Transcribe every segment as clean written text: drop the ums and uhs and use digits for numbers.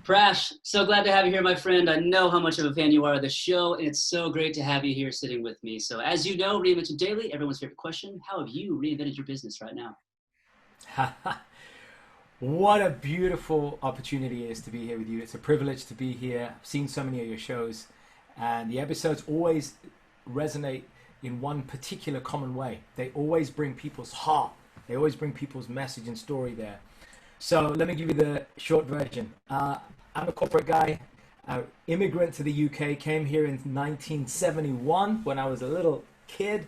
Prash, so glad to have you here, my friend. I know how much of a fan you are of the show, and it's so great to have you here sitting with me. So as you know, Reinvention Daily, everyone's favorite question, how have you reinvented your business right now? What a beautiful opportunity it is to be here with you. It's a privilege to be here. I've seen so many of your shows, and the episodes always resonate in one particular common way. They always bring people's heart. They always bring people's message and story there. So let me give you the short version. I'm a corporate guy, immigrant to the UK, came here in 1971 when I was a little kid.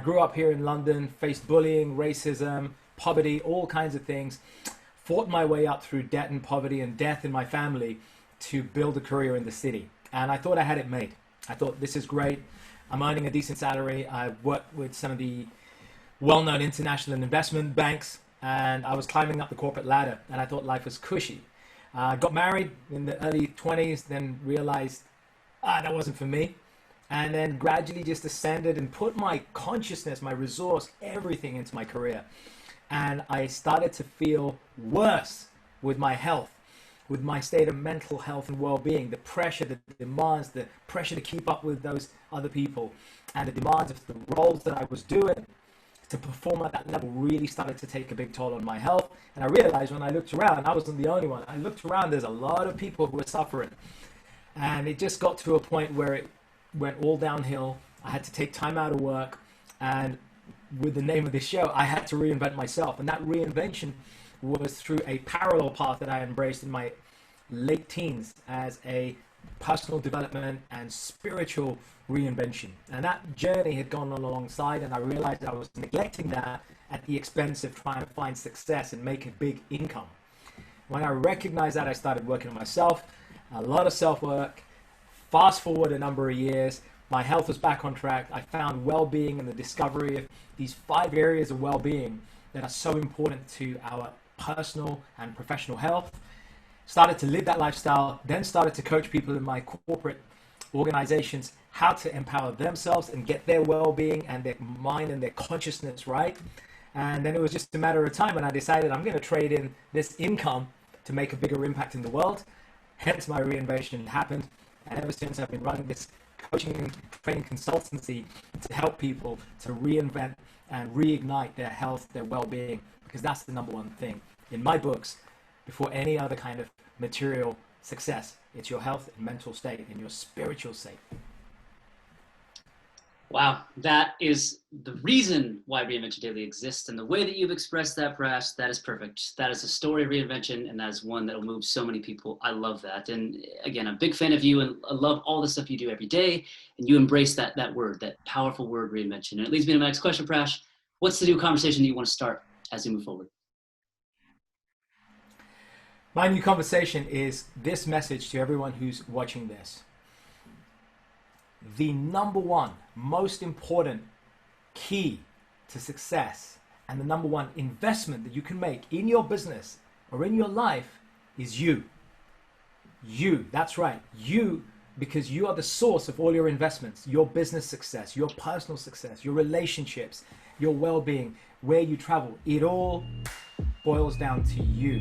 Grew up here in London, faced bullying, racism, poverty, all kinds of things. Fought my way up through debt and poverty and death in my family to build a career in the city. And I thought I had it made. I thought, this is great. I'm earning a decent salary. I worked with some of the well-known international investment banks, and I was climbing up the corporate ladder, and I thought life was cushy. Got married in the early 20s, then realized that wasn't for me. And then gradually just ascended and put my consciousness, my resource, everything into my career. And I started to feel worse with my health, with my state of mental health and well-being, the pressure, the demands, the pressure to keep up with those other people, and the demands of the roles that I was doing to perform at that level really started to take a big toll on my health. And I realized when I looked around, I wasn't the only one. I looked around, there's a lot of people who were suffering. And it just got to a point where it went all downhill. I had to take time out of work, and with the name of this show, I had to reinvent myself. And that reinvention was through a parallel path that I embraced in my late teens as a personal development and spiritual reinvention. And that journey had gone on alongside, and I realized I was neglecting that at the expense of trying to find success and make a big income. When I recognized that, I started working on myself, a lot of self-work. Fast forward a number of years, my health was back on track. I found well-being and the discovery of these 5 areas of well-being that are so important to our personal and professional health. Started to live that lifestyle, then started to coach people in my corporate organizations how to empower themselves and get their well-being and their mind and their consciousness right. And then it was just a matter of time when I decided I'm going to trade in this income to make a bigger impact in the world. Hence my reinvention happened. And ever since, I've been running this coaching and training consultancy to help people to reinvent and reignite their health, their well-being, because that's the number one thing in my books before any other kind of material success. It's your health and mental state and your spiritual state. Wow, that is the reason why Reinvention Daily exists, and the way that you've expressed that, Prash, that is perfect. That is a story of reinvention, and that is one that will move so many people. I love that. And again, I'm a big fan of you, and I love all the stuff you do every day, and you embrace that word, that powerful word, reinvention. And it leads me to my next question, Prash. What's the new conversation that you want to start as we move forward? My new conversation is this message to everyone who's watching this. The number one most important key to success and the number one investment that you can make in your business or in your life is you. You, that's right, you, because you are the source of all your investments, your business success, your personal success, your relationships, your well-being, where you travel. It all boils down to you.